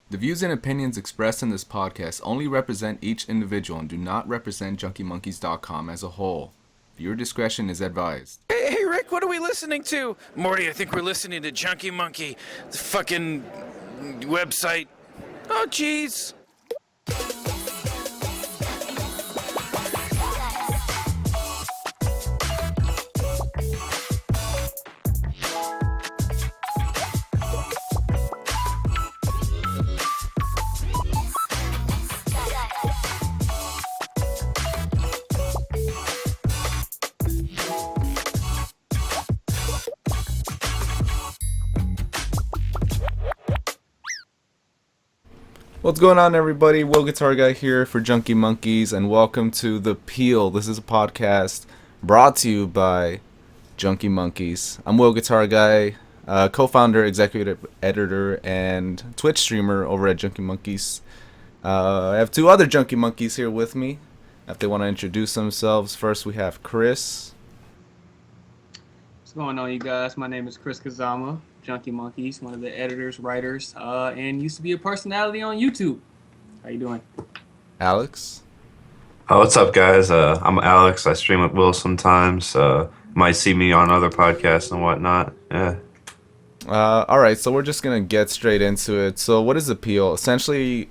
The views and opinions expressed in this podcast only represent each individual and do not represent JunkieMonkeys.com as a whole. Viewer discretion is advised. Hey, Rick, what are we listening to? Morty, I think we're listening to Junkie Monkey, the fucking website. Oh, jeez. What's going on, everybody? WillGuitarGuy here for Junkie Monkeys, and welcome to The Peel. This is a podcast brought to you by Junkie Monkeys. I'm WillGuitarGuy, co-founder, executive editor, and Twitch streamer over at Junkie Monkeys. I have two other Junkie Monkeys here with me. If they want to introduce themselves, first we have Chris. What's going on, you guys? My name is Chris Kazama, Junkie Monkeys, one of the editors, writers, and used to be a personality on YouTube. How you doing? Alex. What's up, guys? I'm Alex. I stream with Will sometimes. Might see me on other podcasts and whatnot. Yeah. Alright, so we're just going to get straight into it. So what is Appeal? Essentially,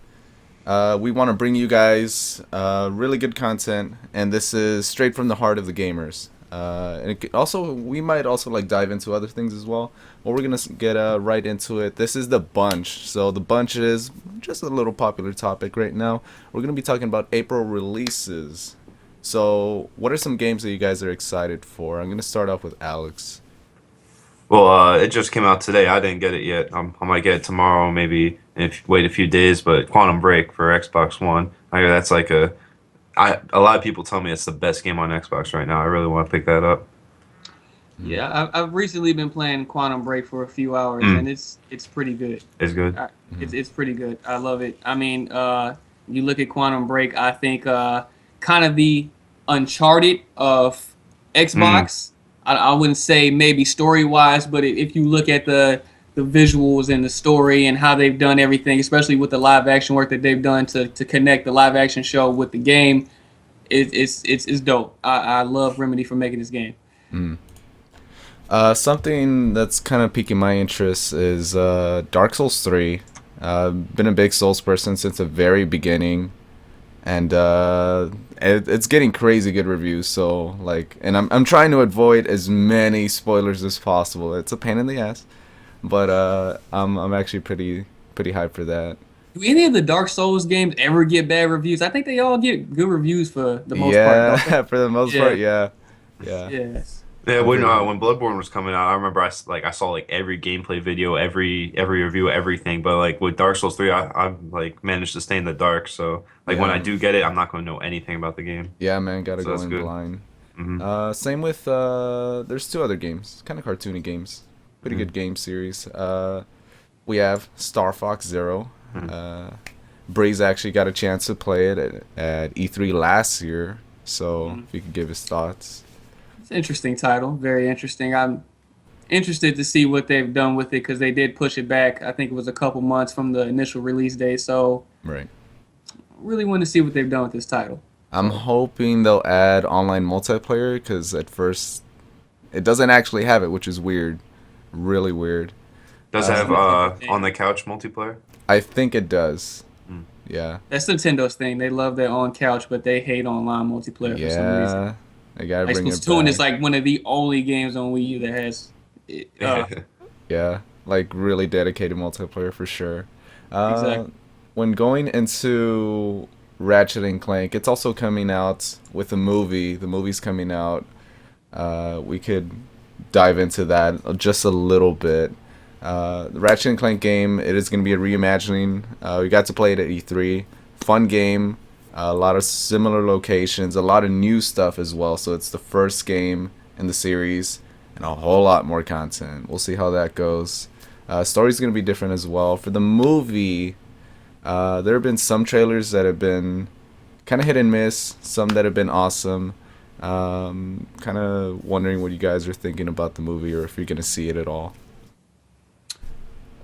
we want to bring you guys really good content, and this is straight from the heart of the gamers. And we might also like dive into other things as well. But we're gonna get right into it. This is the bunch. So the bunch is just a little popular topic right now. We're gonna be talking about April releases. So what are some games that you guys are excited for? I'm gonna start off with Alex. Well, it just came out today. I didn't get it yet. I might get it tomorrow, maybe wait a few days. But Quantum Break for Xbox One. I hear that's like a lot of people tell me it's the best game on Xbox right now. I really want to pick that up. Yeah, I've recently been playing Quantum Break for a few hours, and it's pretty good. It's good. It's pretty good. I love it. I mean, you look at Quantum Break, I think kind of the Uncharted of Xbox. I wouldn't say maybe story-wise, but if you look at the visuals and the story and how they've done everything, especially with the live action work that they've done to connect the live action show with the game, it's dope. I love Remedy for making this game. Something that's kind of piquing my interest is Dark Souls 3. Been a big Souls person since the very beginning, and it's getting crazy good reviews. So and I'm trying to avoid as many spoilers as possible. It's a pain in the ass, but I'm actually pretty hyped for that. Do any of the Dark Souls games ever get bad reviews? I think they all get good reviews for the most part. Yeah, for the most part, yeah. Yes. Yeah, when Bloodborne was coming out, I remember I saw like every gameplay video, every review, everything. But like with Dark Souls 3, I like managed to stay in the dark. So when I do get it, I'm not going to know anything about the game. Yeah, man, gotta So go that's in good. blind. Same with there's two other games, kind of cartoony games, pretty good game series. We have Star Fox Zero. Breeze actually got a chance to play it at E3 last year, so if you could give his thoughts. It's an interesting title. Very interesting. I'm interested to see what they've done with it because they did push it back. I think it was a couple months from the initial release date. So Right. really want to see what they've done with this title. I'm hoping they'll add online multiplayer because at first it doesn't actually have it, which is weird, really weird. Does it have on the couch multiplayer? I think it does. Yeah. That's Nintendo's thing. They love their own couch, but they hate online multiplayer for some reason. Yeah. They gotta Like bring it Splatoon back. is like one of the only games on Wii U that has it. Yeah, like really dedicated multiplayer for sure. Exactly. When going into Ratchet and Clank, it's also coming out with a movie. The movie's coming out. We could dive into that just a little bit. The Ratchet and Clank game, it is going to be a reimagining. We got to play it at E3. Fun game. A lot of similar locations, a lot of new stuff as well. So it's the first game in the series, and a whole lot more content. We'll see how that goes. Story's going to be different as well. For the movie, there have been some trailers that have been kind of hit and miss, some that have been awesome. Kind of wondering what you guys are thinking about the movie, or if you're going to see it at all.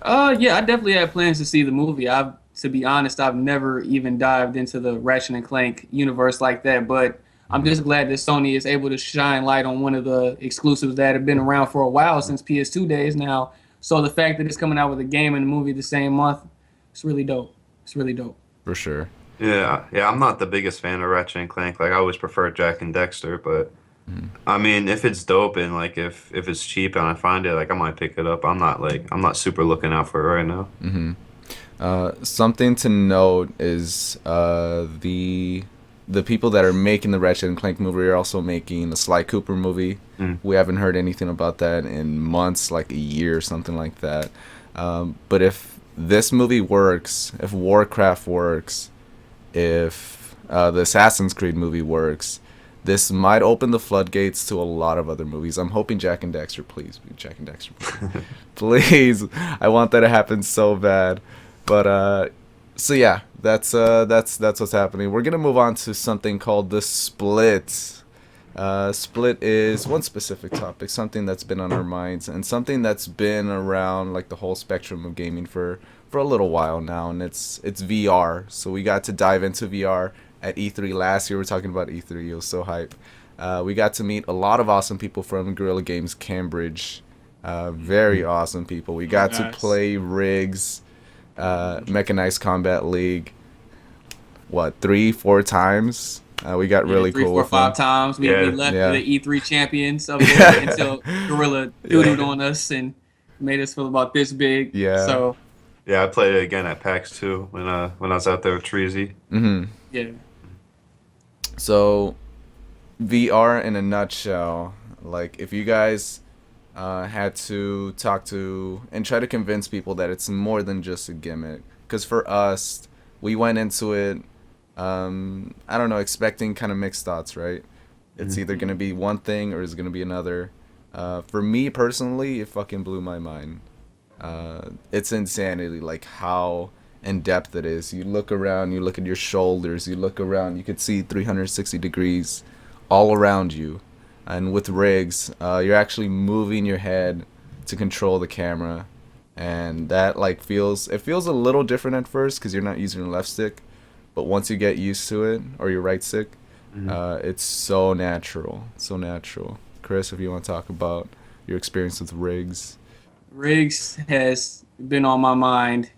Yeah, I definitely have plans to see the movie. I've to be honest, I've never even dived into the Ratchet and Clank universe like that. But I'm just glad that Sony is able to shine light on one of the exclusives that have been around for a while since PS2 days now. So the fact that it's coming out with a game and a movie the same month, it's really dope. It's really dope. For sure. Yeah, yeah, I'm not the biggest fan of Ratchet and Clank. Like I always prefer Jack and Dexter, but I mean, if it's dope and like if it's cheap and I find it, like I might pick it up. I'm not super looking out for it right now. Something to note is the people that are making the Ratchet and Clank movie are also making the Sly Cooper movie. We haven't heard anything about that in months, like a year or something like that. But if this movie works, if Warcraft works, if the Assassin's Creed movie works, this might open the floodgates to a lot of other movies. I'm hoping Jack and Dexter, please. Jack and Dexter, please. Please. I want that to happen so bad. But so yeah, that's what's happening. We're gonna move on to something called the Split. Split is one specific topic, something that's been on our minds, and something that's been around like the whole spectrum of gaming for a little while now, and it's VR. So we got to dive into VR at E3 last year. We're talking about E3. It was so hype. We got to meet a lot of awesome people from Guerrilla Games Cambridge. Very awesome people. We got to play rigs. Mechanized Combat League, 3-4 times. We got really three, cool four, with them. 5 times. We left the E3 champions up there until Gorilla doodled on us and made us feel about this big. Yeah. So. Yeah, I played it again at PAX too when I was out there with Treasy. Yeah. So, VR in a nutshell. Like, if you guys had to talk to and try to convince people that it's more than just a gimmick, because for us, we went into it, I don't know, expecting kind of mixed thoughts, right? It's either gonna be one thing or it's gonna be another. For me personally, it fucking blew my mind. It's insanity, like how in depth it is. You look around, you look at your shoulders, you look around, you could see 360 degrees all around you. And with rigs, you're actually moving your head to control the camera, and that like feels a little different at first because you're not using your left stick, but once you get used to it, or your right stick, it's so natural, Chris, if you want to talk about your experience with rigs. Rigs has been on my mind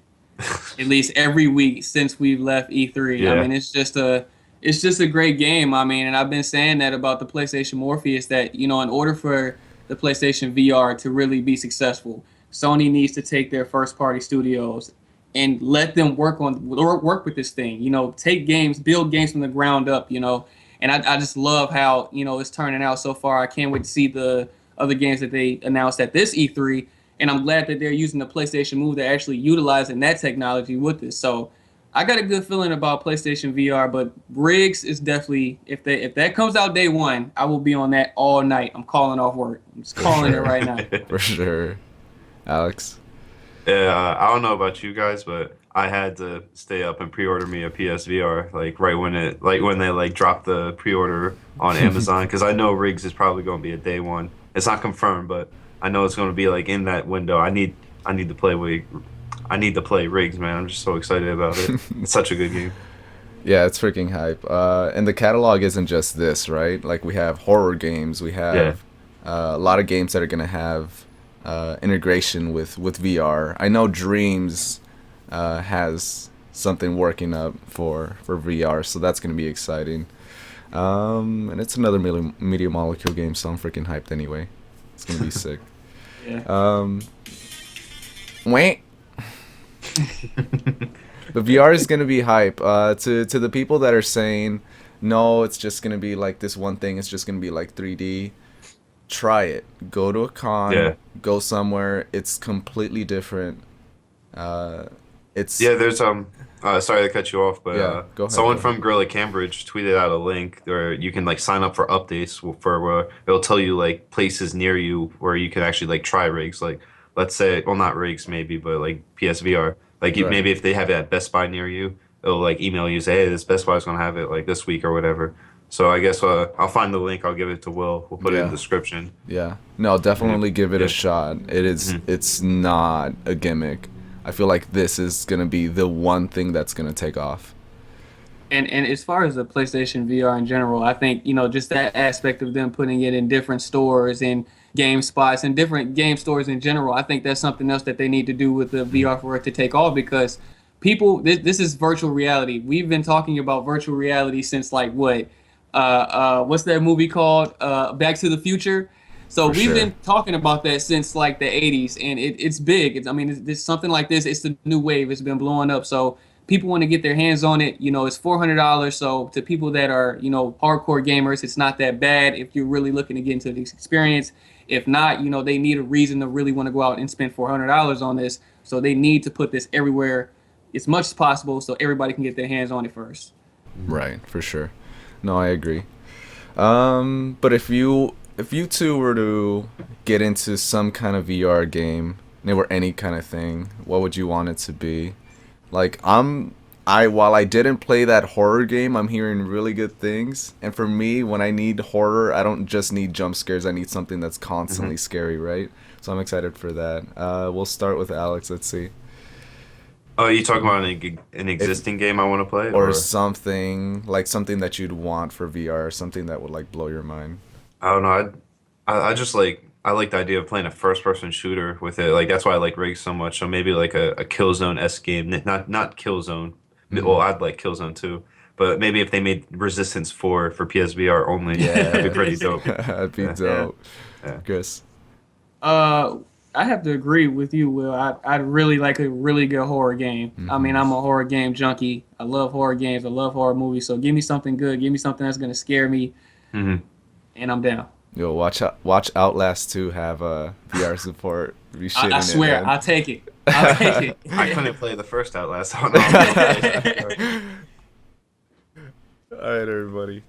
at least every week since we've left E3. Yeah. I mean, it's just a great game. I mean, and I've been saying that about the PlayStation Morpheus, that, in order for the PlayStation VR to really be successful, Sony needs to take their first party studios and let them work with this thing. Take games, build games from the ground up, and I just love how, it's turning out so far. I can't wait to see the other games that they announced at this E3. And I'm glad that they're using the PlayStation Move. They're actually utilizing that technology with this. So I got a good feeling about PlayStation VR, but rigs is definitely, if that comes out day one, I will be on that all night. I'm calling off work. I'm just calling it right now. For sure. Alex? Yeah, I don't know about you guys, but I had to stay up and pre-order me a PSVR like right when they dropped the pre-order on Amazon, because I know rigs is probably going to be a day one. It's not confirmed, but I know it's going to be like in that window. I need to play rigs, man. I'm just so excited about it. It's such a good game. Yeah, it's freaking hype. And the catalog isn't just this, right? Like, we have horror games. We have a lot of games that are going to have integration with VR. I know Dreams has something working up for VR, so that's going to be exciting. And it's another Media Molecule game, so I'm freaking hyped anyway. It's going to be sick. Yeah. Wait. The VR is gonna be hype. To the people that are saying, no, it's just gonna be like this one thing. It's just gonna be like 3D. Try it. Go to a con. Yeah. Go somewhere. It's completely different. There's sorry to cut you off, but go ahead, someone go from Guerrilla Cambridge tweeted out a link where you can sign up for updates for where it'll tell you places near you where you can actually try rigs. Let's say, well, not rigs maybe, but PSVR. Maybe if they have it at Best Buy near you, it'll email you, say, hey, this Best Buy is gonna have it this week or whatever. So I guess I'll find the link. I'll give it to Will. We'll put it in the description. Yeah. No, definitely give it a shot. It is. It's not a gimmick. I feel like this is gonna be the one thing that's gonna take off. And as far as the PlayStation VR in general, I think, just that aspect of them putting it in different stores and game spots and different game stores in general, I think that's something else that they need to do with the VR for it to take off, because people, this is virtual reality. We've been talking about virtual reality since like what? What's that movie called? Back to the Future. So For we've sure. been talking about that since like the 80s, and it's big. It's something like this. It's the new wave. It's been blowing up. So people want to get their hands on it. It's $400. So to people that are, hardcore gamers, it's not that bad if you're really looking to get into this experience. If not, they need a reason to really want to go out and spend $400 on this. So they need to put this everywhere as much as possible so everybody can get their hands on it first. Right, for sure. No, I agree. But if you two were to get into some kind of VR game, or any kind of thing, what would you want it to be? Like while I didn't play that horror game, I'm hearing really good things. And for me, when I need horror, I don't just need jump scares. I need something that's constantly scary, right? So I'm excited for that. We'll start with Alex. Let's see. Oh, you talking about an existing game I want to play, Or something that you'd want for VR, something that would like blow your mind. I don't know. I just I like the idea of playing a first-person shooter with it. Like that's why I like Rig so much. So maybe like a Killzone-esque game, not Killzone. Well, I'd like Killzone too, but maybe if they made Resistance 4 for PSVR only, that'd be pretty dope. That'd be Yeah. dope. Yeah. Chris. I have to agree with you, Will. I'd really like a really good horror game. I mean, I'm a horror game junkie. I love horror games. I love horror movies. So give me something good. Give me something that's gonna scare me, hmm and I'm down. Yo, watch Outlast 2 have VR support. Be shitting I swear, it, man. I'll take it. I'll take it. I couldn't play the first Outlast. I don't know. All right, everybody.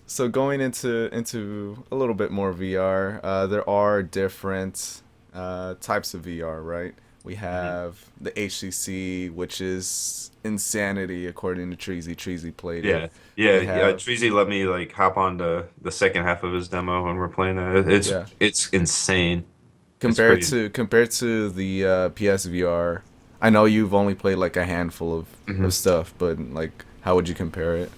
So going into a little bit more VR, there are different types of VR, right? We have the HCC, which is insanity according to Treasy. Treasy played it. We have- Treasy let me hop on the second half of his demo when we're playing that. It's insane. compared to the PSVR. I know you've only played like a handful of stuff, but like, how would you compare it?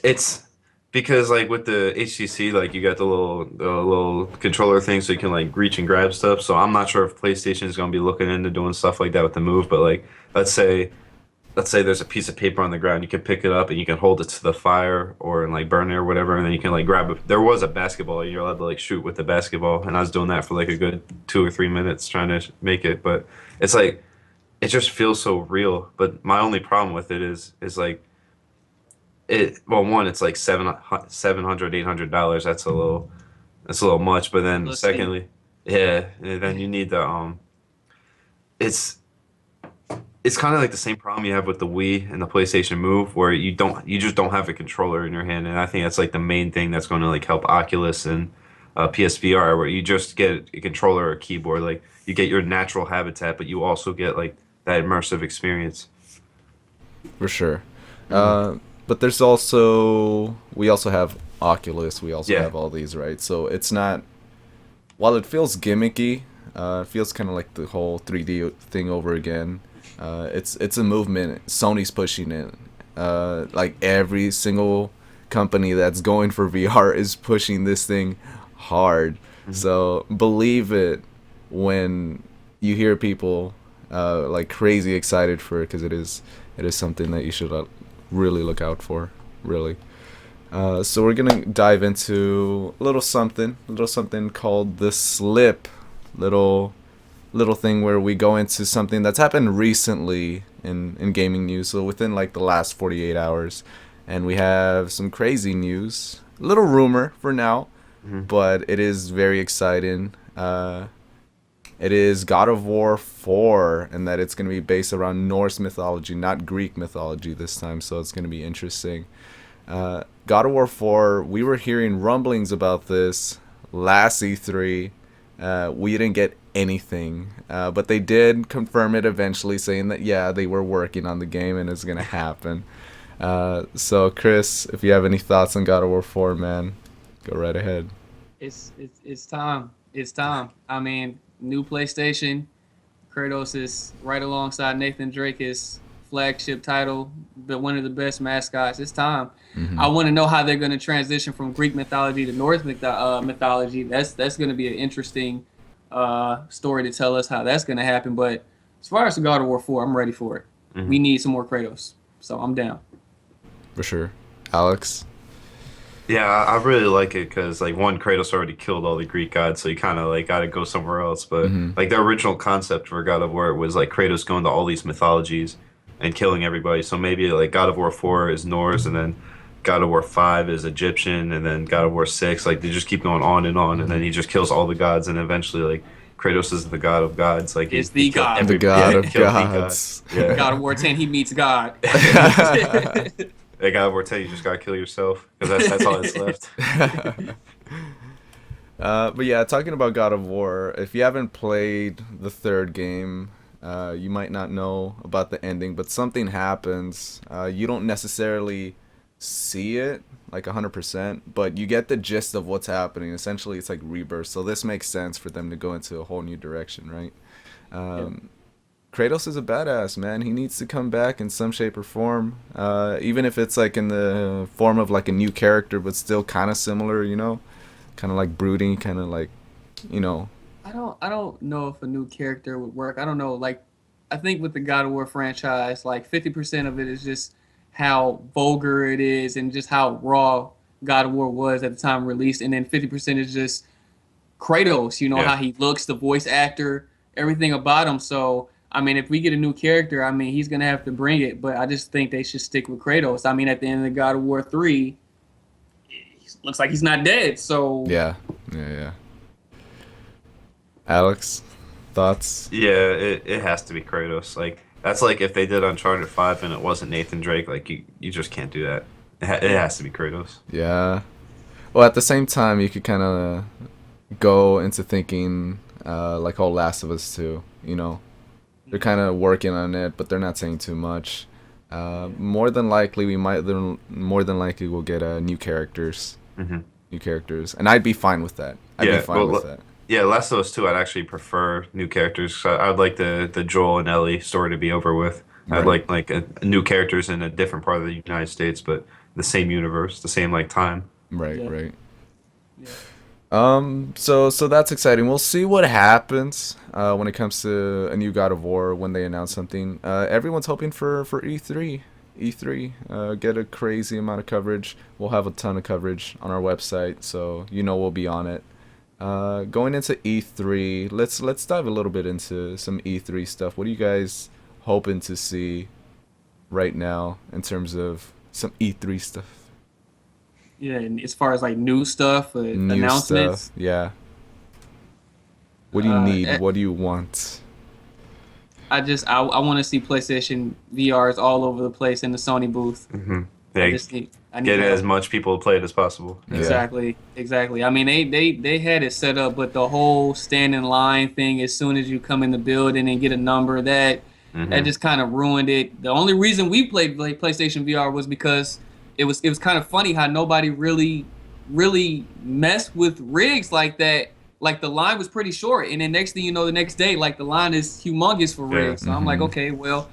It's because with the HTC, you got the little controller thing, so you can reach and grab stuff. So I'm not sure if PlayStation is gonna be looking into doing stuff like that with the Move. But let's say there's a piece of paper on the ground, you can pick it up and you can hold it to the fire or burn it or whatever, and then you can grab it. There was a basketball, you're allowed to shoot with the basketball, and I was doing that for a good 2 or 3 minutes trying to make it. But it's it just feels so real. But my only problem with it is one, it's $700, $800. That's a little much. But then Let's see. secondly, yeah, and then you need the it's kind of like the same problem you have with the Wii and the PlayStation Move, where you just don't have a controller in your hand. And I think that's the main thing that's going to help Oculus and PSVR, where you just get a controller or a keyboard. You get your natural habitat, but you also get that immersive experience. For sure. But we also have Oculus, we also have all these, right? So it's not, while it feels gimmicky, it feels kind of like the whole 3D thing over again. It's a movement. Sony's pushing it. Every single company that's going for VR is pushing this thing hard. So believe it when you hear people crazy excited for it, because it is something that you should really look out for, really. So we're gonna dive into a little something called the slip, little thing where we go into something that's happened recently in gaming news, so within the last 48 hours, and we have some crazy news, little rumor for now, but it is very exciting. It is God of War 4, and that it's going to be based around Norse mythology, not Greek mythology this time, so it's going to be interesting. God of War 4, we were hearing rumblings about this last E3. We didn't get anything, but they did confirm it eventually, saying that, they were working on the game and it's going to happen. So, Chris, if you have any thoughts on God of War 4, man, go right ahead. It's time. It's time. I mean, new PlayStation. Kratos is right alongside Nathan Drake, his flagship title, but one of the best mascots. It's time. I want to know how they're going to transition from Greek mythology to Norse mythology. That's going to be an interesting story to tell us how that's going to happen. But as far as the God of War 4, I'm ready for it. We need some more Kratos, so I'm down. For sure. Alex? Yeah, I really like it because like one, Kratos already killed all the Greek gods, so you kind of like got to go somewhere else. But like the original concept for God of War was like Kratos going to all these mythologies and killing everybody. So maybe like God of War 4 is Norse, and then God of War 5 is Egyptian, and then God of War 6, like they just keep going on, and then he just kills all the gods, and eventually like Kratos is the god of gods. Like It's the god. The god of gods. Yeah. God of War 10, he meets God. Hey, God of War 10, you just gotta kill yourself because that's all that's left. But yeah, talking about God of War, if you haven't played the third game, you might not know about the ending, but something happens. You don't necessarily see it like 100%, but you get the gist of what's happening. Essentially, it's like rebirth. So this makes sense for them to go into a whole new direction, right? Kratos is a badass, man. He needs to come back in some shape or form, even if it's like in the form of like a new character, but still kind of similar, you know, kind of like brooding, kind of like, you know. I don't know if a new character would work. I don't know. Like, I think with the God of War franchise, like 50% of it is just how vulgar it is and just how raw God of War was at the time released, and then 50% is just Kratos. You know how he looks, the voice actor, everything about him. So I mean, if we get a new character, I mean, he's gonna have to bring it. But I just think they should stick with Kratos. I mean, at the end of the God of War 3, he looks like he's not dead. So Yeah. Alex, thoughts? Yeah, it has to be Kratos. Like that's like if they did Uncharted 5 and it wasn't Nathan Drake. Like you just can't do that. It has to be Kratos. Yeah. Well, at the same time, you could kind of go into thinking like how Last of Us 2, you know. They're kind of working on it, but they're not saying too much. More than likely, we'll get new characters. New characters. And I'd be fine with that. I'd be fine with that. Yeah, Last of Us 2, I'd actually prefer new characters. I'd like the Joel and Ellie story to be over with. I'd like new characters in a different part of the United States, but the same universe, the same like time. Right. So that's exciting. We'll see what happens when it comes to a new God of War when they announce something. Everyone's hoping for E3. Get a crazy amount of coverage. We'll have a ton of coverage on our website, so we'll be on it. Going into E3, let's dive a little bit into some E3 stuff. What are you guys hoping to see right now in terms of some E3 stuff? Yeah, and as far as like new stuff, New announcements. stuff, yeah. What do you need? What do you want? I want to see PlayStation VRs all over the place in the Sony booth. Yeah, I need get that. as much people to play it as possible. Exactly. I mean, they had it set up, but the whole stand in line thing, as soon as you come in the building and get a number, that just kind of ruined it. The only reason we played PlayStation VR was because it was kind of funny how nobody really messed with rigs like that. Like the line was pretty short, and then next thing you know, the next day, like the line is humongous for rigs. So I'm like, okay, well,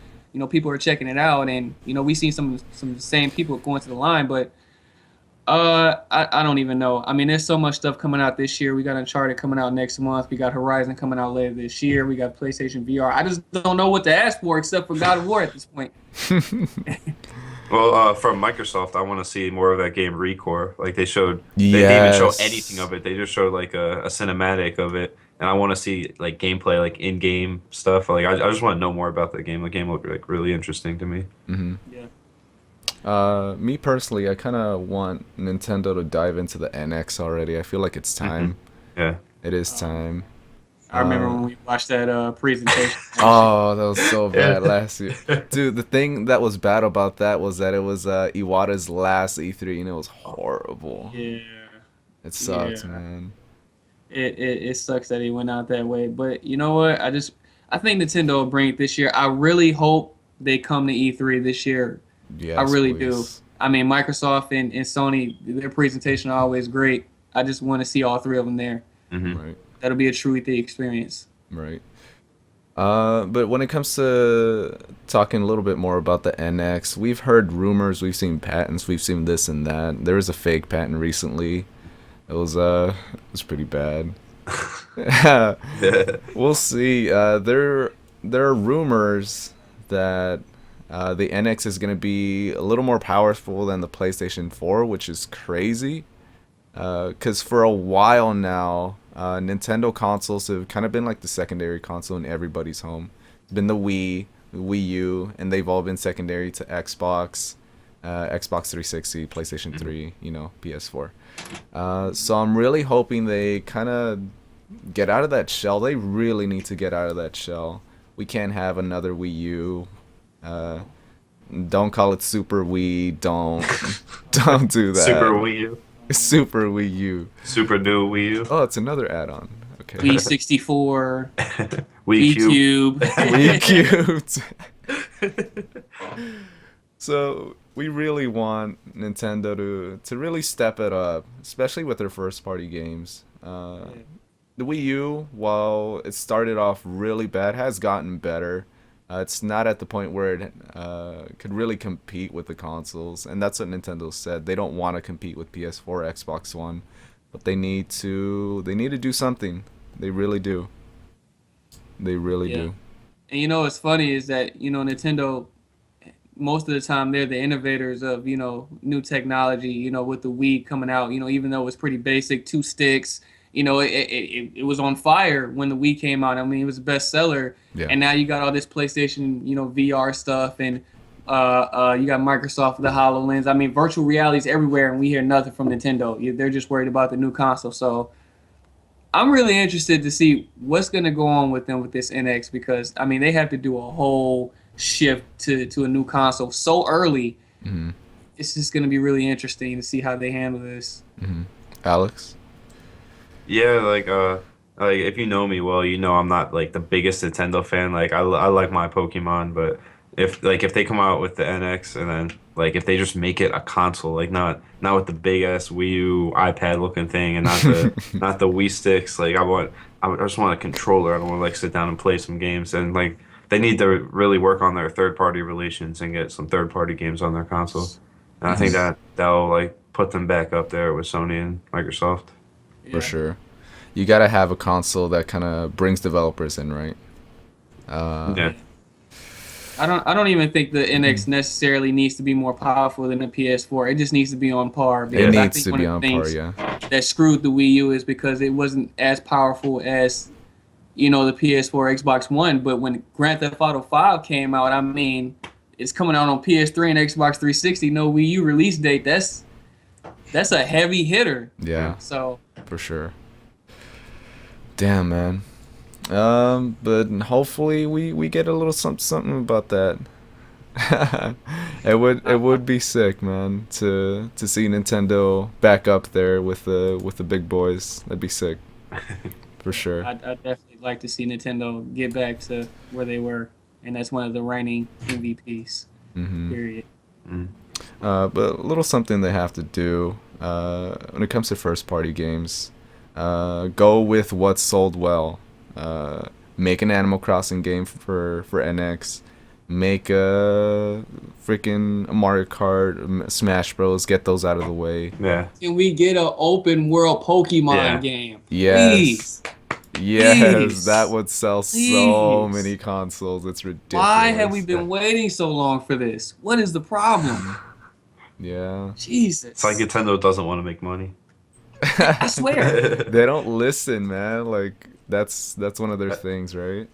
people are checking it out, and we seen some same people going to the line, but I don't even know. I mean, there's so much stuff coming out this year. We got Uncharted coming out next month. We got Horizon coming out later this year. We got PlayStation VR. I just don't know what to ask for except for God of War at this point. Well, from Microsoft, I want to see more of that game Recore. Like they showed, they didn't even show anything of it. They just showed like a cinematic of it, and I want to see like gameplay, like in-game stuff. Like I just want to know more about the game. The game looked like really interesting to me. Yeah. Me personally, I kind of want Nintendo to dive into the NX already. I feel like it's time. Yeah, it is time. I remember when we watched that presentation. Oh, that was so bad last year. Dude, the thing that was bad about that was that it was Iwata's last E3, and it was horrible. Yeah. It sucks, man. It sucks that he went out that way. But you know what? I think Nintendo will bring it this year. I really hope they come to E3 this year. Yes, I really please. do. I mean, Microsoft and Sony, their presentation are always great. I just want to see all three of them there. Right. That'll be a true E3 experience. Right. But when it comes to talking a little bit more about the NX, we've heard rumors, we've seen patents, we've seen this and that. There was a fake patent recently. It was pretty bad. We'll see. There are rumors that the NX is going to be a little more powerful than the PlayStation 4, which is crazy. Because for a while now, Nintendo consoles have kind of been like the secondary console in everybody's home. It's been the Wii, the Wii U, and they've all been secondary to Xbox, Xbox 360, PlayStation 3, PS4. So I'm really hoping they kind of get out of that shell. They really need to get out of that shell. We can't have another Wii U. Don't call it Super Wii. Don't do that. Super Wii U. Super Wii U. Super new Wii U. Oh, it's another add-on. Okay. Wii 64, Wii Wii Cube. Cube. Wii cubed. So we really want Nintendo to really step it up, especially with their first-party games. The Wii U, while it started off really bad, has gotten better. It's not at the point where it could really compete with the consoles, and that's what Nintendo said. They don't want to compete with PS4, Xbox One, but they need to do something. They really do. They really do. And what's funny is that Nintendo, most of the time they're the innovators of new technology. With the Wii coming out, even though it was pretty basic, two sticks. It was on fire when the Wii came out. I mean, it was a bestseller. Yeah. And now you got all this PlayStation, VR stuff, and you got Microsoft with the HoloLens. I mean, virtual reality's everywhere, and we hear nothing from Nintendo. They're just worried about the new console. So I'm really interested to see what's going to go on with them with this NX, because, I mean, they have to do a whole shift to a new console so early. Mm-hmm. It's just going to be really interesting to see how they handle this. Mm-hmm. Alex? Yeah, like if you know me well, I'm not like the biggest Nintendo fan. Like I like my Pokemon, but if they come out with the NX and then like if they just make it a console, like not with the big ass Wii U iPad looking thing and not the Wii sticks. Like I just want a controller. I don't want to like sit down and play some games. And like they need to really work on their third party relations and get some third party games on their console. And I think that'll like put them back up there with Sony and Microsoft. For sure. You gotta have a console that kind of brings developers in, right? Yeah. I don't even think the NX necessarily needs to be more powerful than the PS4. It just needs to be on par. It needs to be on par, yeah. That screwed the Wii U is because it wasn't as powerful as the PS4, Xbox One. But when Grand Theft Auto 5 came out, I mean, it's coming out on PS3 and Xbox 360. No Wii U release date. That's a heavy hitter. Yeah. So for sure. Damn, man. But hopefully we get a little something about that. It would be sick, man, to see Nintendo back up there with the big boys. That'd be sick, for sure. I'd definitely like to see Nintendo get back to where they were, and that's one of the reigning MVPs. Mm-hmm. Period. But a little something they have to do when it comes to first party games. Go with what sold well. Make an Animal Crossing game for NX. Make a freaking Mario Kart, Smash Bros. Get those out of the way. Yeah. Can we get an open world Pokemon game? Yes. Please. Yes, Please. that would sell so many consoles. It's ridiculous. Why have we been waiting so long for this? What is the problem? Yeah. Jesus. It's like Nintendo doesn't want to make money. I swear. They don't listen, man. Like that's one of their things, right?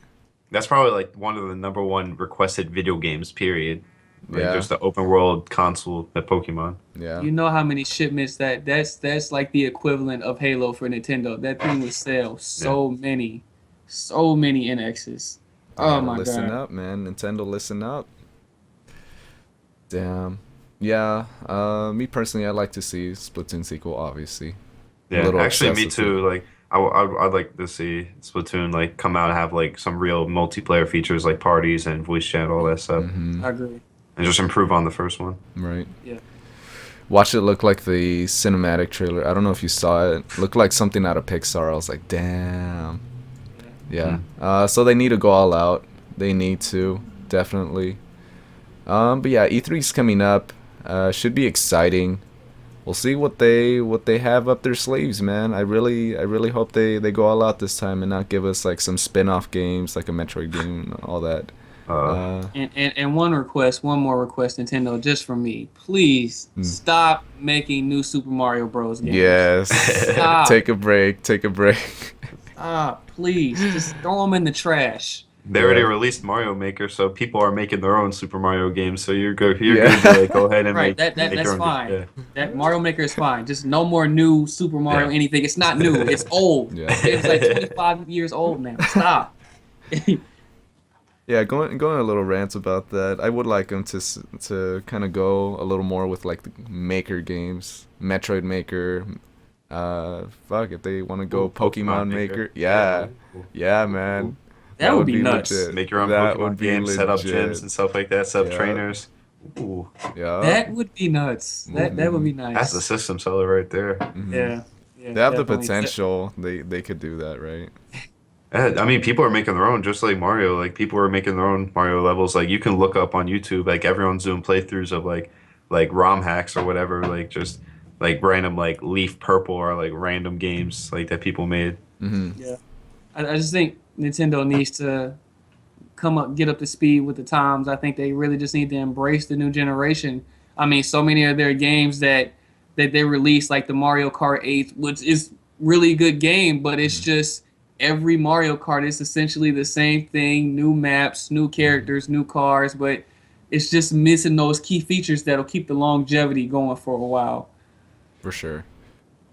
That's probably like one of the number one requested video games, period. Like Yeah. just the open world console, the Pokemon. Yeah. You know how many shipments that's like the equivalent of Halo for Nintendo. That thing would sell so many NXs. Oh my Listen god. up, man. Nintendo, listen up. Damn. Yeah. Me personally, I'd like to see Splatoon sequel, obviously. A Yeah, little actually, me obsessive. too. Like, I'd like to see Splatoon like come out and have like some real multiplayer features like parties and voice chat, all that stuff, Mm-hmm. I agree. and just improve on the first one. Right. Yeah. Watch it look like the cinematic trailer. I don't know if you saw it. Looked like something out of Pixar. I was like, damn. Yeah. So they need to go all out. They need to, definitely. But yeah, E3's coming up. Should be exciting. We'll see what they have up their sleeves, man. I really hope they go all out this time and not give us like some spin-off games like a Metroid game and all that. And one more request, Nintendo, just from me. Please stop making new Super Mario Bros. Games. Yes. Stop. Take a break. Please. Just throw them in the trash. They already released Mario Maker, so people are making their own Super Mario games. So you're good. You're good to like, go ahead and right. make That's your own fine. game. Yeah. That Mario Maker is fine. Just no more new Super Mario anything. It's not new. It's old. Yeah. It's like 25 years old now. Stop. Yeah, going a little rant about that. I would like them to kind of go a little more with like the Maker games, Metroid Maker. Fuck if they want to go Pokemon Maker. Yeah, yeah, man. That would be nuts. legit. Make your own That Pokemon would be games, set up legit. gyms and stuff like that, set up Yeah. trainers. Ooh, Yeah. That would be nuts. That would be nice. that's the system seller right there. Yeah. They have the definitely. potential. They could do that, right? I mean, people are making their own, just like Mario. Like people are making their own Mario levels. Like you can look up on YouTube, like everyone's doing playthroughs of like ROM hacks or whatever. Like just like random like Leaf Purple or like random games like that people made. Yeah. I just think Nintendo needs to get up to speed with the times. I think they really just need to embrace the new generation. I mean, so many of their games that they release, like the Mario Kart 8, which is really good game, but it's just every Mario Kart is essentially the same thing, new maps, new characters, new cars, but it's just missing those key features that'll keep the longevity going for a while. For sure.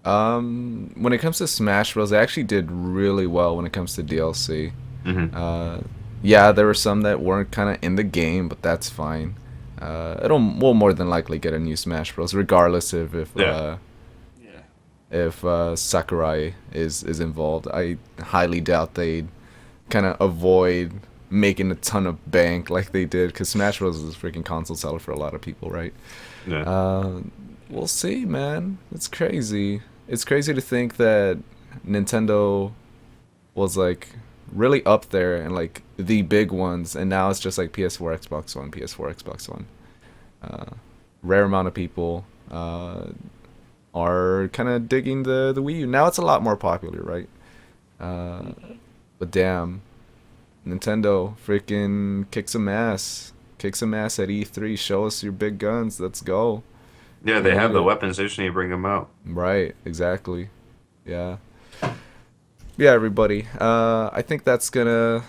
When it comes to Smash Bros, they actually did really well when it comes to DLC. Yeah, there were some that weren't kind of in the game, but that's fine. We'll more than likely get a new Smash Bros, regardless if Sakurai is involved. I highly doubt they'd kind of avoid making a ton of bank like they did, because Smash Bros is a freaking console seller for a lot of people, right? Yeah. We'll see, man. It's crazy. It's crazy to think that Nintendo was like really up there and like the big ones, and now it's just like PS4, Xbox One, PS4, Xbox One. Rare amount of people are kind of digging the Wii U. Now it's a lot more popular, right? But damn, Nintendo freaking kick some ass. Kick some ass at E3. Show us your big guns. Let's go. Yeah, they have the weapons. They just need to bring them out. Right, exactly. Yeah. Yeah, everybody. I think that's gonna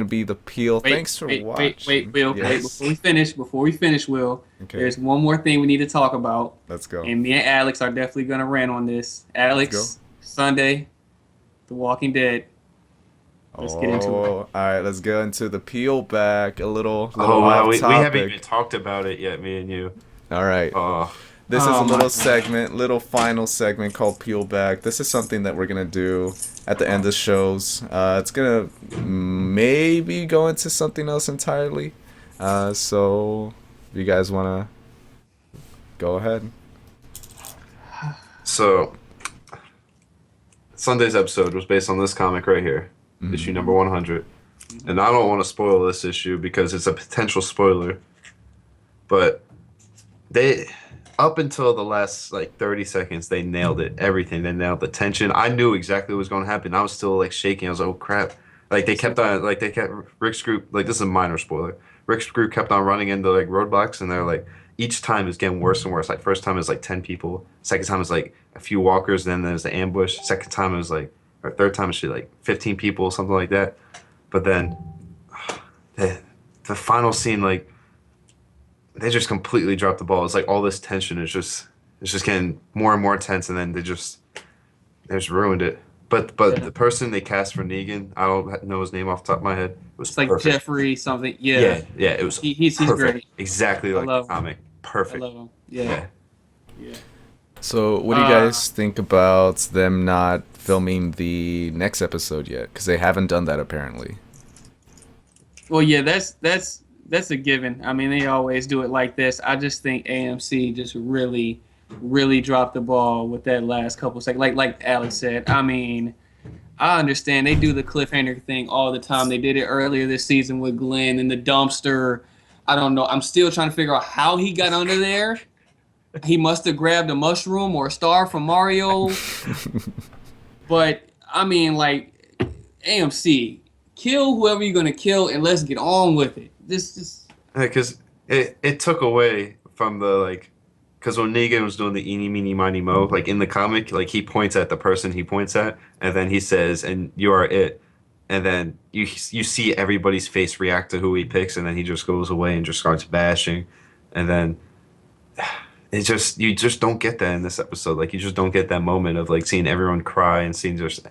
be the peel. Thanks for watching. Wait, Will. Yes. Wait, before we finish, Will. Okay. There's one more thing we need to talk about. Let's go. And me and Alex are definitely gonna rant on this. Alex, Sunday, The Walking Dead. Let's get into it. All right, let's go into the peel back. A little Oh wow, off we topic. haven't even talked about it yet, me and you. All right. Oh, This is a Oh, little my segment, little final segment called Peel Back. This is something that we're going to do at the end of shows. It's going to maybe go into something else entirely. So, if you guys want to go ahead. so Sunday's episode was based on this comic right here, issue number 100. And I don't want to spoil this issue because it's a potential spoiler. But they, up until the last like 30 seconds, they nailed it. Everything. They nailed the tension. I knew exactly what was going to happen. I was still like shaking. I was like, oh crap. Like they kept Rick's group, like this is a minor spoiler. Rick's group kept on running into like roadblocks, and they're like, each time is getting worse and worse. Like first time it was like 10 people. Second time it was like a few walkers, then there's the ambush. Second time it was like, or third time it was like 15 people, something like that. But then the final scene, like, they just completely dropped the ball. It's like all this tension is just getting more and more tense, and then they just ruined it. But the person they cast for Negan, I don't know his name off the top of my head. It was It's like perfect. Jeffrey something. Yeah. Yeah, it was He's perfect. great. Exactly like love the comic. I Perfect. love him. Yeah. So, what do you guys think about them not filming the next episode yet? Because they haven't done that apparently. Well, yeah, that's a given. I mean, they always do it like this. I just think AMC just really dropped the ball with that last couple seconds. Like Alex said, I mean, I understand they do the cliffhanger thing all the time. They did it earlier this season with Glenn in the dumpster. I don't know. I'm still trying to figure out how he got under there. He must have grabbed a mushroom or a star from Mario. But I mean, like, AMC, kill whoever you're gonna kill and let's get on with it. This Because it took away from the like, because when Negan was doing the eeny meeny miny mo, like in the comic, like he points at the person he points at, and then he says, "And you are it," and then you see everybody's face react to who he picks, and then he just goes away and just starts bashing, and then you just don't get that in this episode. Like you just don't get that moment of like seeing everyone cry and seeing just.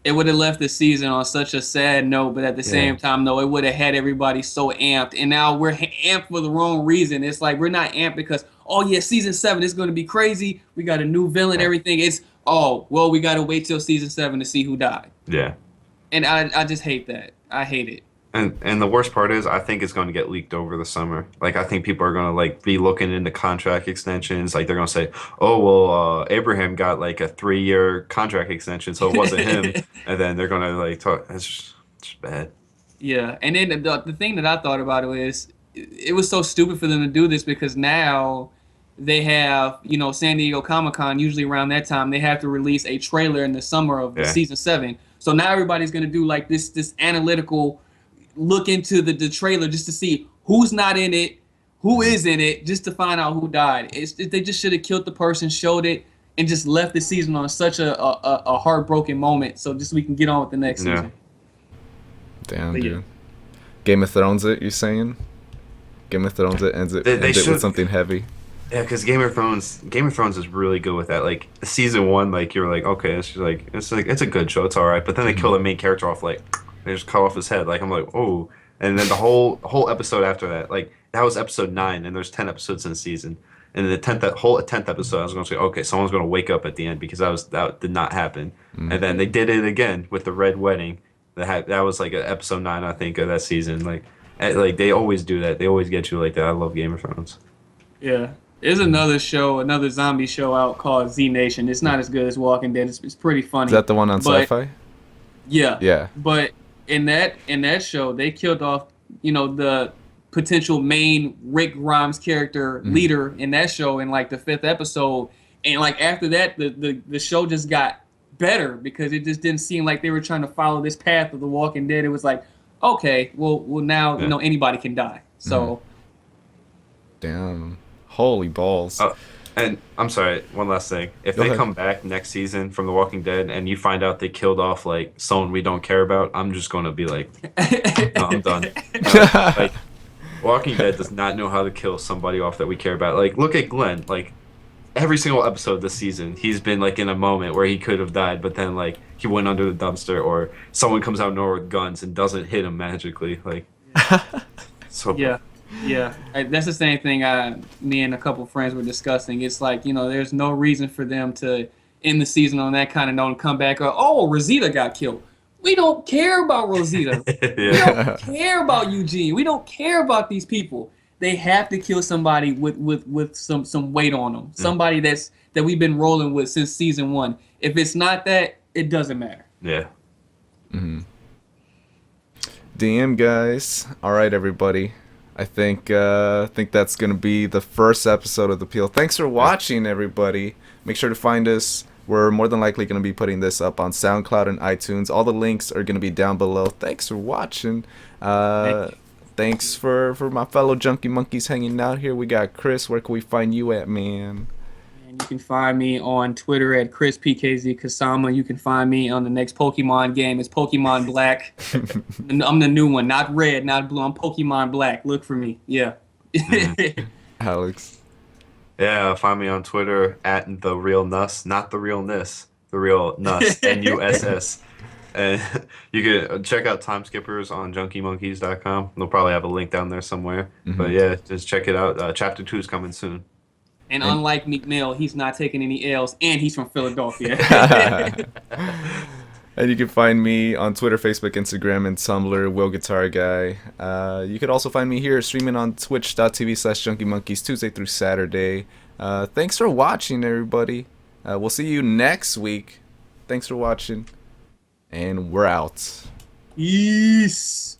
it would have left the season on such a sad note, but at the same time, though, it would have had everybody so amped. And now we're amped for the wrong reason. It's like we're not amped because, oh, yeah, season 7 is going to be crazy. We got a new villain, everything. It's, oh, well, we got to wait till season 7 to see who died. Yeah. And I just hate that. I hate it. And the worst part is, I think it's going to get leaked over the summer. Like, I think people are going to, like, be looking into contract extensions. Like, they're going to say, oh, well, Abraham got, like, a 3-year contract extension, so it wasn't him. And then they're going to, like, talk. It's just bad. Yeah. And then the thing that I thought about it is, it was so stupid for them to do this because now they have, you know, San Diego Comic-Con, usually around that time, they have to release a trailer in the summer of season 7. So now everybody's going to do, like, this analytical look into the trailer just to see who's not in it, who is in it, just to find out who died. They just should have killed the person, showed it, and just left the season on such a heartbroken moment, so just we can get on with the next season. Damn, But dude. yeah. Game of Thrones it, you saying? Game of Thrones it ends it with something heavy. Yeah, because Game of Thrones is really good with that. Like season 1, like you're like, okay, it's it's a good show, it's all right. But then they kill the main character off, like they just cut off his head. Like I'm like, oh, and then the whole episode after that, like that was episode 9, and there's 10 episodes in the season. And the 10th episode, I was gonna say, okay, someone's gonna wake up at the end because that did not happen. And then they did it again with the Red Wedding. That was like episode 9, I think, of that season. Like they always do that. They always get you like that. I love Game of Thrones. Yeah. There's another zombie show out called Z Nation. It's not as good as Walking Dead. It's pretty funny. Is that the one on Sci-Fi? Yeah. Yeah. But in that show, they killed off, you know, the potential main Rick Grimes character leader in that show in like the 5th episode. And like after that, the show just got better because it just didn't seem like they were trying to follow this path of The Walking Dead. It was like, okay, well now you know anybody can die. So. Damn. Holy balls. And I'm sorry, one last thing. If they come back next season from The Walking Dead and you find out they killed off like someone we don't care about, I'm just going to be like, no, I'm done. Like, Walking Dead does not know how to kill somebody off that we care about. Like, look at Glenn. Like, every single episode this season, he's been like in a moment where he could have died, but then like he went under the dumpster, or someone comes out nowhere with guns and doesn't hit him magically. Like, so yeah. Yeah, that's the same thing me and a couple friends were discussing. It's like, you know, there's no reason for them to end the season on that kind of note and come back, oh, Rosita got killed. We don't care about Rosita. We don't care about Eugene. We don't care about these people. They have to kill somebody with some weight on them. Somebody that we've been rolling with since season 1. If it's not that, it doesn't matter. Yeah. DM guys. All right, everybody. I think that's gonna be the first episode of The Peel. Thanks for watching, everybody. Make sure to find us. We're more than likely gonna be putting this up on SoundCloud and iTunes. All the links are gonna be down below. Thanks for watching. Thanks for my fellow Junkie Monkeys hanging out here. We got Chris. Where can we find you at, man? And you can find me on Twitter at Chris PKZ Kazama. You can find me on the next Pokemon game. It's Pokemon Black. I'm the new one, not red, not blue. I'm Pokemon Black. Look for me. Yeah. Alex. Yeah, find me on Twitter at the real Nuss, not the real Nuss, the real Nuss, Nuss. And you can check out Time Skippers on JunkieMonkeys.com. They'll probably have a link down there somewhere. But yeah, just check it out. Chapter 2 is coming soon. And unlike Meek Mill, he's not taking any L's, and he's from Philadelphia. And you can find me on Twitter, Facebook, Instagram, and Tumblr, WillGuitarGuy. You could also find me here streaming on twitch.tv/JunkieMonkeys Tuesday through Saturday. Thanks for watching, everybody. We'll see you next week Thanks for watching, and we're out. Peace.